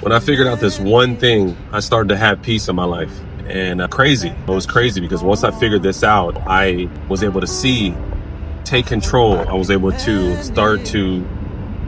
When I figured out this one thing, I started to have peace in my life. And crazy. It was crazy because once I figured this out, I was able to take control. I was able to start to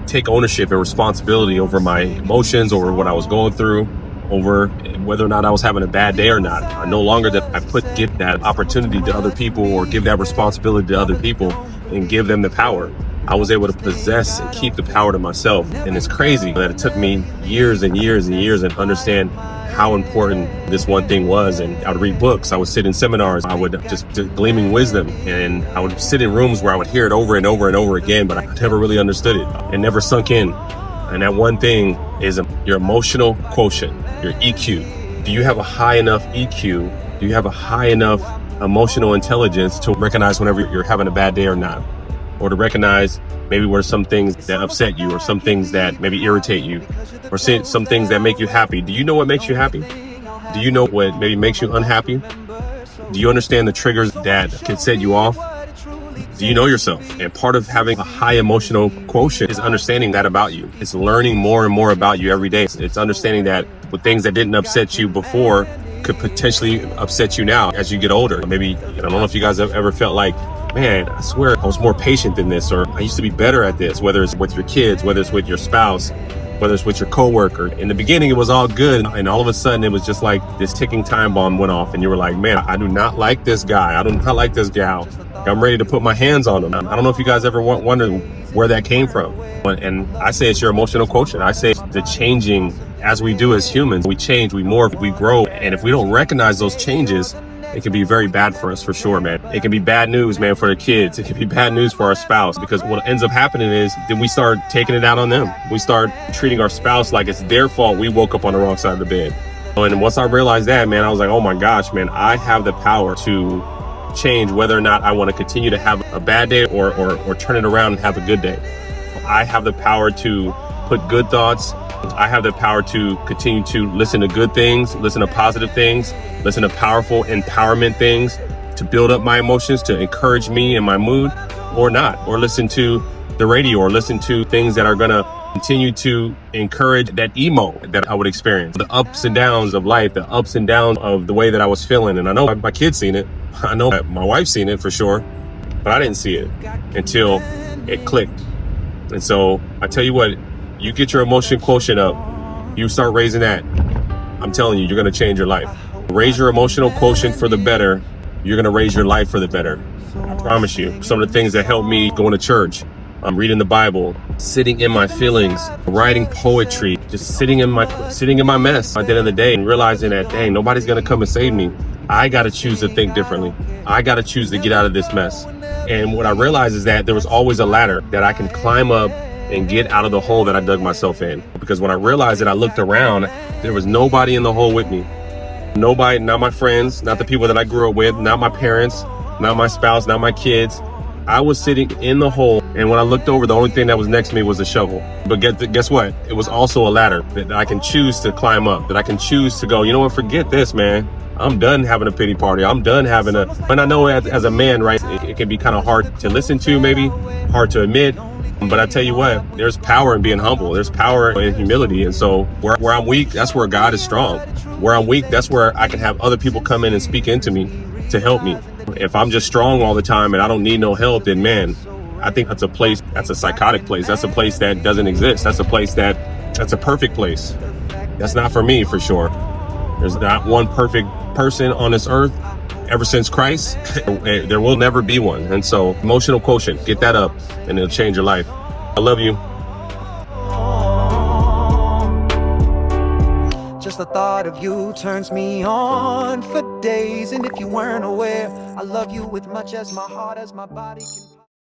take ownership and responsibility over my emotions, over what I was going through, over whether or not I was having a bad day or not. I no longer give that opportunity to other people or give that responsibility to other people and give them the power. I was able to possess and keep the power to myself. And it's crazy that it took me years and years and years and understand how important this one thing was. And I would read books, I would sit in seminars, I would just gleaming wisdom, and I would sit in rooms where I would hear it over and over and over again, but I never really understood it. It never sunk in. And that one thing is your emotional quotient, your EQ. Do you have a high enough EQ? Do you have a high enough emotional intelligence to recognize whenever you're having a bad day or not? Or to recognize maybe where some things that upset you, or some things that maybe irritate you, or some things that make you happy. Do you know what makes you happy? Do you know what maybe makes you unhappy? Do you understand the triggers that can set you off? Do you know yourself? And part of having a high emotional quotient is understanding that about you. It's learning more and more about you every day. It's understanding that with things that didn't upset you before could potentially upset you now as you get older. Maybe, I don't know if you guys have ever felt like, man, I swear I was more patient than this, or I used to be better at this, whether it's with your kids, whether it's with your spouse, whether it's with your coworker. In the beginning, it was all good. And all of a sudden, it was just like this ticking time bomb went off. And you were like, man, I do not like this guy. I do not like this gal. I'm ready to put my hands on him. I don't know if you guys ever wondered where that came from. And I say it's your emotional quotient. I say it's the changing as we do as humans. We change, we morph, we grow. And if we don't recognize those changes, it can be very bad for us, for sure, man. It can be bad news, man, for the kids. It can be bad news for our spouse, because what ends up happening is then we start taking it out on them. We start treating our spouse like it's their fault we woke up on the wrong side of the bed. And once I realized that, man, I was like, oh my gosh, man, I have the power to change whether or not I want to continue to have a bad day or turn it around and have a good day. I have the power to put good thoughts. I have the power to continue to listen to good things, listen to positive things, listen to powerful empowerment things, to build up my emotions, to encourage me in my mood, or not, or listen to the radio, or listen to things that are going to continue to encourage that emo that I would experience, the ups and downs of life, the ups and downs of the way that I was feeling. And I know my kids seen it. I know my wife's seen it for sure, but I didn't see it until it clicked. And so I tell you what, you get your emotion quotient up, you start raising that, I'm telling you, you're going to change your life. Raise your emotional quotient for the better, you're going to raise your life for the better. I promise you. Some of the things that helped me going to church, reading the Bible, sitting in my feelings, writing poetry, just sitting in my mess at the end of the day, and realizing that, dang, nobody's going to come and save me. I got to choose to think differently. I got to choose to get out of this mess. And what I realized is that there was always a ladder that I can climb up and get out of the hole that I dug myself in. Because when I realized it, I looked around, there was nobody in the hole with me. Nobody, not my friends, not the people that I grew up with, not my parents, not my spouse, not my kids. I was sitting in the hole, and when I looked over, the only thing that was next to me was a shovel. But guess what? It was also a ladder that I can choose to climb up, that I can choose to go, you know what, forget this, man. I'm done having a pity party. I'm done having and I know as a man, right, it can be kind of hard to listen to, maybe hard to admit. But I tell you what, there's power in being humble. There's power in humility. And so where I'm weak, that's where God is strong. Where I'm weak, that's where I can have other people come in and speak into me to help me. If I'm just strong all the time and I don't need no help, then man, I think that's a psychotic place. That's a place that doesn't exist. That's a perfect place. That's not for me, for sure. There's not one perfect person on this earth. Ever since Christ, there will never be one. And so emotional quotient, get that up and it'll change your life. I love you. Just the thought of you turns me on for days. And if you weren't aware, I love you with much as my heart, as my body can.